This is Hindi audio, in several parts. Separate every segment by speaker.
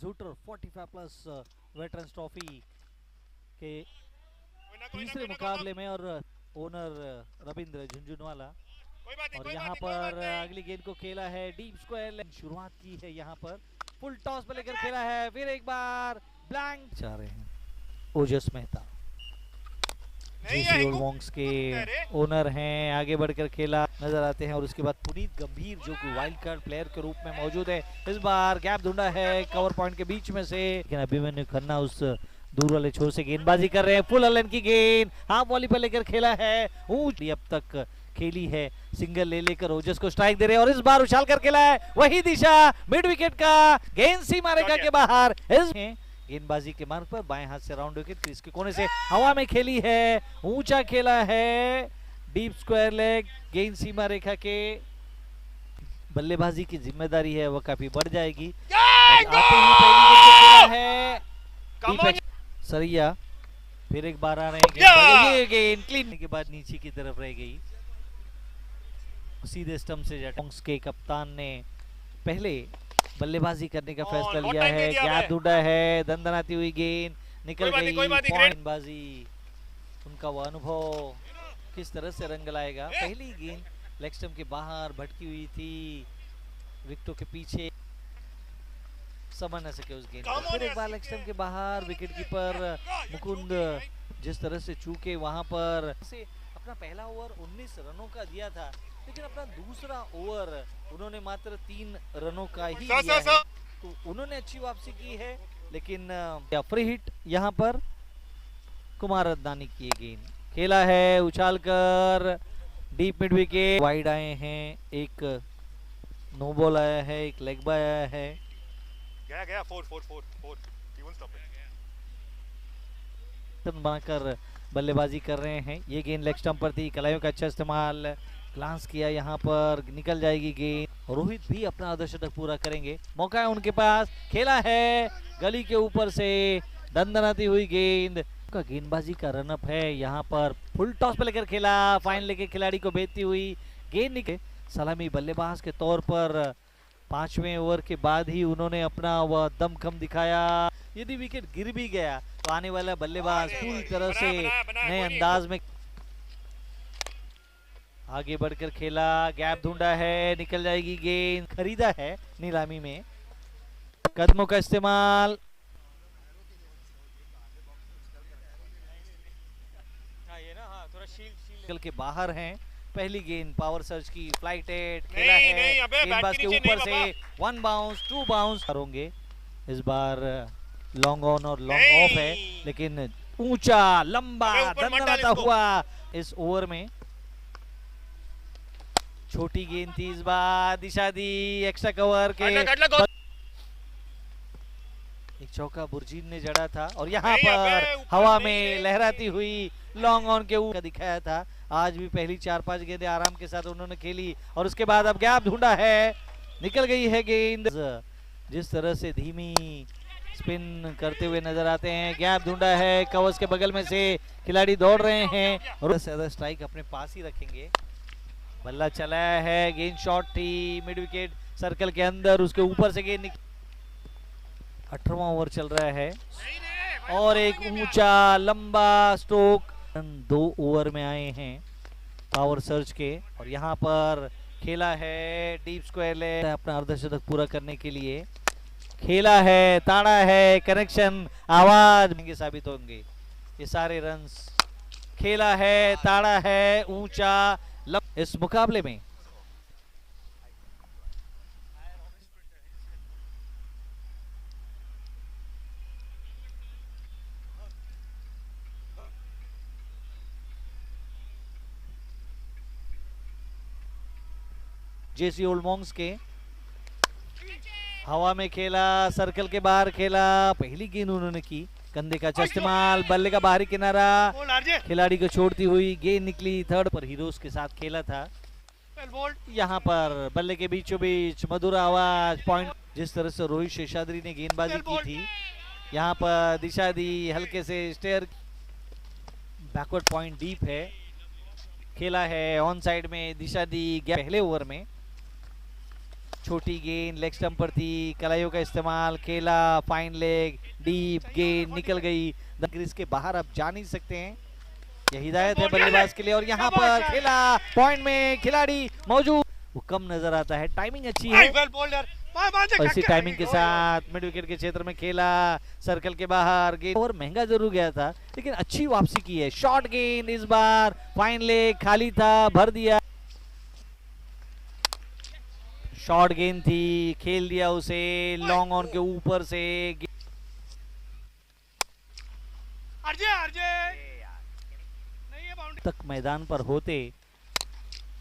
Speaker 1: शूटर 45 प्लस वेटरन्स ट्रॉफी के तीसरे मुकाबले में और ओनर रविंद्र झुंझुनवाला। और यहाँ पर अगली गेंद को खेला है डीप स्क्वायर, शुरुआत की है यहाँ पर फुल टॉस पे लेकर खेला है, फिर एक बार ब्लैंक चाह रहे हैं ओजस मेहता जेसी ओलमोंग्स के ओनर हैं, आगे बढ़कर खेला नजर आते हैं। और उसके बाद पुनीत गंभीर जो कि वाइल्ड कार्ड प्लेयर के रूप में मौजूद है, इस बार गैप ढूंढा है कवर पॉइंट के बीच में से, लेकिन अभिमन्यु खन्ना उस दूर वाले छोर से गेंदबाजी कर रहे हैं। फुल अलन की गेंद हाफ वॉली पर लेकर खेला है, ऊंच अब तक खेली है, सिंगल ले लेकर ओजस को स्ट्राइक दे रहे हैं और इस बार उछाल कर खेला है, वही दिशा मिड विकेट का, गेंद सीमा रेखा के बाहर, गेंदबाजी के मार्ग पर बाएं हाथ से राउंड विकेट क्रीज के कोने से हवा में खेली है, ऊंचा खेला है, डीप स्क्वायर लेग, गेंद सीमा रेखा के, बल्लेबाजी की जिम्मेदारी है वो काफी बढ़ जाएगी। आते ही पहली गेंद खेला है सरिया, फिर एक बार आ रहे हैं, ये गेंद क्लीन के बाद नीचे की तरफ रह गई, सीधे स्टंप से जटोंग्स के कप्तान ने पहले बल्लेबाजी करने का फैसला लिया है, गैप ढूंढा है, दंदनाती हुई गेंद निकल गई, गेंदबाजी उनका वो अनुभव किस तरह से रंग लाएगा। पहली गेंद लेग स्टंप के बाहर भटकी हुई थी, विकेटों के पीछे समझ न सके उस गेंद को, फिर एक बार लेग स्टंप के बाहर, विकेट कीपर मुकुंद जिस तरह से चूके वहां पर से अपना पहला ओवर 19 रनों का दिया था, लेकिन अपना दूसरा ओवर उन्होंने मात्र 3 रनों का ही दिया है, तो उन्होंने अच्छी वापसी की है, लेकिन फ्री हिट यहाँ पर कुमार अदनानी की गेंद खेला है, उछाल कर डीप मिड विकेट, वाइड आए हैं, एक नो बॉल आया है, एक लेग बाय आया है,
Speaker 2: गया 4 इवन स्टॉप
Speaker 1: बनाकर बल्लेबाजी कर रहे हैं। ये गेंद लेग स्टंप पर थी, कलाइयों का अच्छा इस्तेमाल, ग्लांस किया, यहाँ पर निकल जाएगी गेंद, रोहित भी अपना अर्धशतक पूरा करेंगे, मौका है उनके पास, खेला है गली के ऊपर से, दंदनाती हुई गेंद का गेंदबाजी का रनअप है, यहाँ पर फुल टॉस पे लेकर खेला, फाइन लेके खिलाड़ी को भेजती हुई गेंद निकले, सलामी बल्लेबाज के तौर पर 5वें ओवर के बाद ही उन्होंने अपना वह दमखम दिखाया, यदि विकेट गिर भी गया तो आने वाला बल्लेबाज पूरी तरह से नए अंदाज में आगे बढ़कर खेला, गैप ढूंढा है, निकल जाएगी गेंद, खरीदा है नीलामी में, कदमों का इस्तेमाल, निकल के बाहर हैं, पहली गेंद पावर सर्च की, फ्लाइट एट खेला है, गेंदबाज के ऊपर से 1 बाउंस 2 बाउंस होंगे, इस बार लॉन्ग ऑन और लॉन्ग ऑफ है, लेकिन ऊंचा लंबा दंदनाता हुआ इस ओवर में, छोटी गेंद थी, इस बार दिशा दी, एक्स्ट्रा कवर के एक चौका बुर्जीन ने जड़ा था और यहाँ पर हवा में लहराती हुई लॉन्ग ऑन के ऊपर दिखाया था, आज भी पहली 4-5 गेंदें आराम के साथ उन्होंने खेली और उसके बाद अब गैप ढूंढा है, निकल गई है गेंद, जिस तरह से धीमी स्पिन करते हुए नजर आते हैं, गैप ढूंढा है, कवर्स के बगल में से खिलाड़ी दौड़ रहे हैं और ज्यादा स्ट्राइक अपने पास ही रखेंगे, बल्ला चलाया है, गेंद शॉट थी, मिड विकेट सर्कल के अंदर, उसके ऊपर से गेंद 18वां ओवर चल रहा है और एक ऊंचा लंबा स्ट्रोक 2 ओवर में आए हैं पावर सर्च के, और यहाँ पर खेला है डीप स्क्वायर ले, अपना अर्धशतक पूरा करने के लिए खेला है, ताड़ा है, कनेक्शन आवाज महंगे साबित होंगे ये सारे रन्स, खेला है, ताड़ा है, ऊंचा इस मुकाबले में जेसी ओलमोंग्स के हवा में खेला, सर्कल के बाहर खेला, पहली गेंद उन्होंने की, कंधे का अच्छा इस्तेमाल, बल्ले का बाहरी किनारा, खिलाड़ी को छोड़ती हुई गेंद निकली, थर्ड पर हीरोज के साथ खेला था, यहाँ पर बल्ले के बीचों बीच मधुर आवाज, पॉइंट, जिस तरह से रोहित शेषाद्री ने गेंदबाजी की थी, यहाँ पर दिशा दी, हल्के से स्टेयर, बैकवर्ड पॉइंट डीप है, खेला है ऑन साइड में, दिशा दी पहले ओवर में, छोटी गेंद लेग स्टंप पर थी, कलाइयों का इस्तेमाल, खेला फाइन लेग, डीप गेंद निकल गई, क्रीज के बाहर अब जा नहीं सकते हैं। यह हिदायत है बल्लेबाज के लिए और यहाँ पर खेला पॉइंट में खिलाड़ी मौजूद, वो कम नजर आता है, टाइमिंग अच्छी है और इसी टाइमिंग के साथ मिड विकेट के क्षेत्र में खेला, सर्कल के बाहर गेंद और महंगा जरूर गया था लेकिन अच्छी वापसी की है। शॉर्ट गेंद इस बार फाइन लेग खाली था, भर दिया, शॉर्ट गेंद थी, खेल दिया उसे लॉन्ग ऑन के ऊपर से। तक मैदान पर होते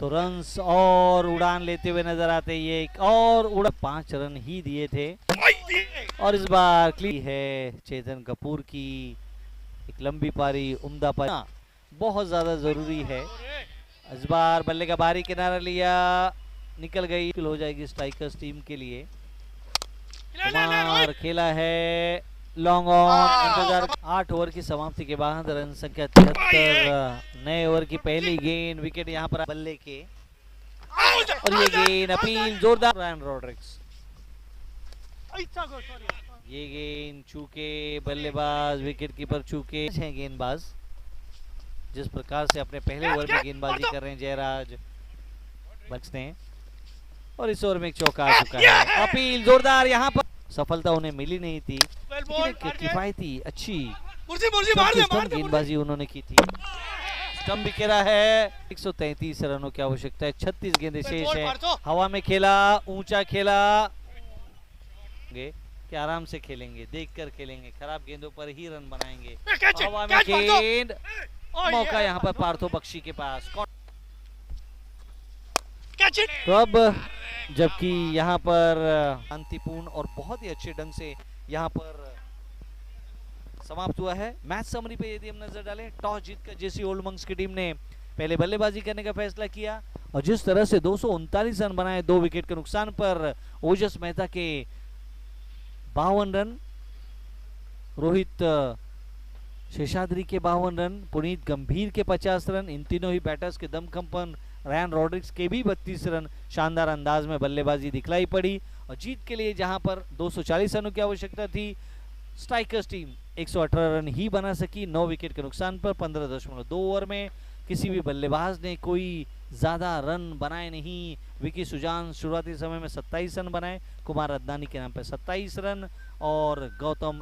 Speaker 1: तो रन्स और उड़ान लेते हुए नजर आते, ये एक और उड़ा 5 रन ही दिए थे और इस बार क्लीन है चेतन कपूर की, एक लंबी पारी, उम्दा पारी बहुत ज्यादा जरूरी है। इस बार बल्ले का बाहरी किनारा लिया, निकल गई, हो जाएगी स्ट्राइकर्स टीम के लिए। कुमार खेला है लॉन्ग ऑन, इंतजार 8 ओवर की समाप्ति के बाद रन संख्या 73, नए ओवर की पहली गेंद, विकेट यहाँ पर बल्ले के और ये गेंद अपील जोरदार रायन रॉड्रिक्स, ये गेंद चूके बल्लेबाज विकेट कीपर चूके हैं गेंदबाज, जिस प्रकार से अपने पहले ओवर में गेंदबाजी कर रहे हैं जयराज बचते और इस ओवर में एक चौका आ चुका है। अपील जोरदार, यहाँ पर सफलता उन्हें मिली नहीं थी लेकिन एक किफायती अच्छी गेंदबाजी उन्होंने की थी। स्टंप बिखेरा है, 133 रनों की आवश्यकता है, 36 गेंदें शेष है, हवा में खेला, ऊंचा खेला, कि आराम से खेलेंगे, देखकर खेलेंगे, खराब गेंदों पर ही रन बनाएंगे। हवा में गेंद, मौका यहाँ पर पार्थो बख्शी के पास, तो अब जबकि यहाँ पर शांतिपूर्ण और बहुत ही अच्छे ढंग से यहाँ पर समाप्त हुआ है। मैच समरी पे यदि हम नजर डालें, टॉस जीतकर जेसी ओल्ड मंक्स की टीम ने पहले बल्लेबाजी करने का फैसला किया और जिस तरह से 239 रन बनाए 2 विकेट के नुकसान पर, ओजस मेहता के 52 रन, रोहित शेषाद्री के 52 रन, पुनीत गंभीर के 50 रन, इन तीनों ही बैटर्स के दमखमपन, रायन रॉड्रिक्स के भी 32 रन, शानदार अंदाज में बल्लेबाजी दिखलाई पड़ी और जीत के लिए जहां पर 240 रनों की आवश्यकता थी, स्ट्राइकर्स टीम 118 रन ही बना सकी 9 विकेट के नुकसान पर। 15.2 ओवर में किसी भी बल्लेबाज ने कोई ज्यादा रन बनाए नहीं। विकी सुजान शुरुआती समय में 27 रन बनाए, कुमार अदनानी के नाम पर 27 रन और गौतम